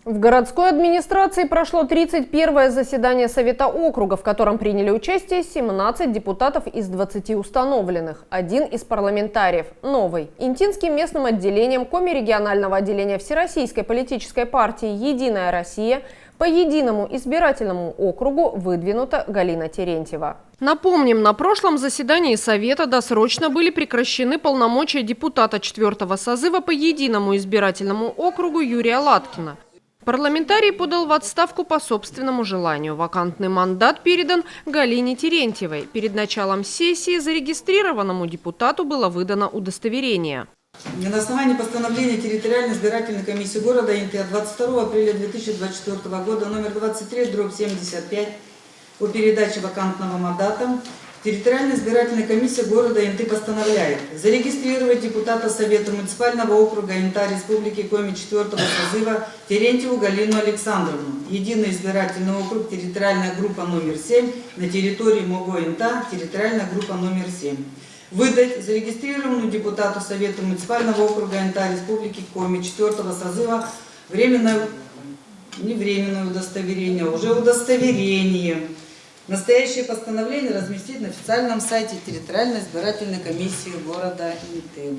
В городской администрации прошло 31-е заседание Совета округа, в котором приняли участие 17 депутатов из 20 установленных. Один из парламентариев – новый. Интинским местным отделением Коми-регионального отделения Всероссийской политической партии «Единая Россия» по единому избирательному округу выдвинута Галина Терентьева. Напомним, на прошлом заседании Совета досрочно были прекращены полномочия депутата 4-го созыва по единому избирательному округу Юрия Латкина. Парламентарий подал в отставку по собственному желанию. Вакантный мандат передан Галине Терентьевой. Перед началом сессии зарегистрированному депутату было выдано удостоверение. На основании постановления территориальной избирательной комиссии города Инты от 22 апреля 2024 года номер 23/75 о передаче вакантного мандата территориальная избирательная комиссия города Инты постановляет зарегистрировать депутата Совета муниципального округа Инта Республики Коми 4-го созыва Терентьеву Галину Александровну, единый избирательный округ, территориальная группа номер 7 на территории МОГО Инта, территориальная группа номер 7. Выдать зарегистрированному депутату Совета муниципального округа Инта Республики Коми 4-го созыва временное, не временное удостоверение, а уже удостоверение. Настоящее постановление разместить на официальном сайте территориальной избирательной комиссии города Инты.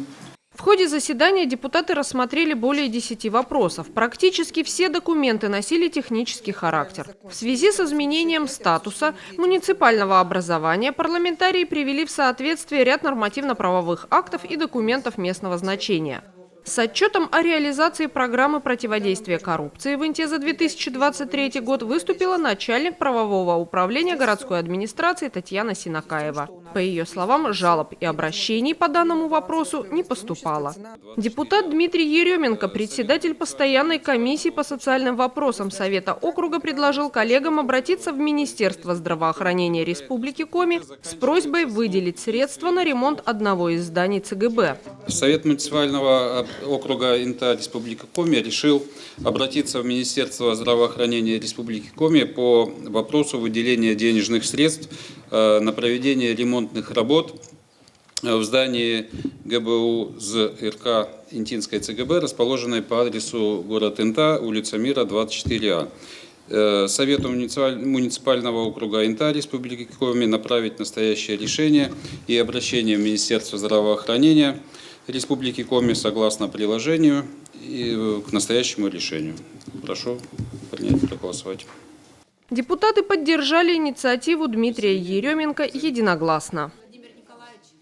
В ходе заседания депутаты рассмотрели более 10 вопросов. Практически все документы носили технический характер. В связи с изменением статуса муниципального образования парламентарии привели в соответствие ряд нормативно-правовых актов и документов местного значения. С отчетом о реализации программы противодействия коррупции в Инте за 2023 год выступила начальник правового управления городской администрации Татьяна Синакаева. По ее словам, жалоб и обращений по данному вопросу не поступало. Депутат Дмитрий Еременко, председатель постоянной комиссии по социальным вопросам Совета округа, предложил коллегам обратиться в Министерство здравоохранения Республики Коми с просьбой выделить средства на ремонт одного из зданий ЦГБ. Совет муниципального округа Инта Республики Коми решил обратиться в Министерство здравоохранения Республики Коми по вопросу выделения денежных средств на проведение ремонтных работ в здании ГБУ ЗРК Интинской ЦГБ, расположенной по адресу город Инта, улица Мира, 24А. Совету муниципального округа Инта Республики Коми направить настоящее решение и обращение в Министерство здравоохранения Республики Коми согласно приложению и к настоящему решению. Прошу принять и проголосовать. Депутаты поддержали инициативу Дмитрия Еременко единогласно.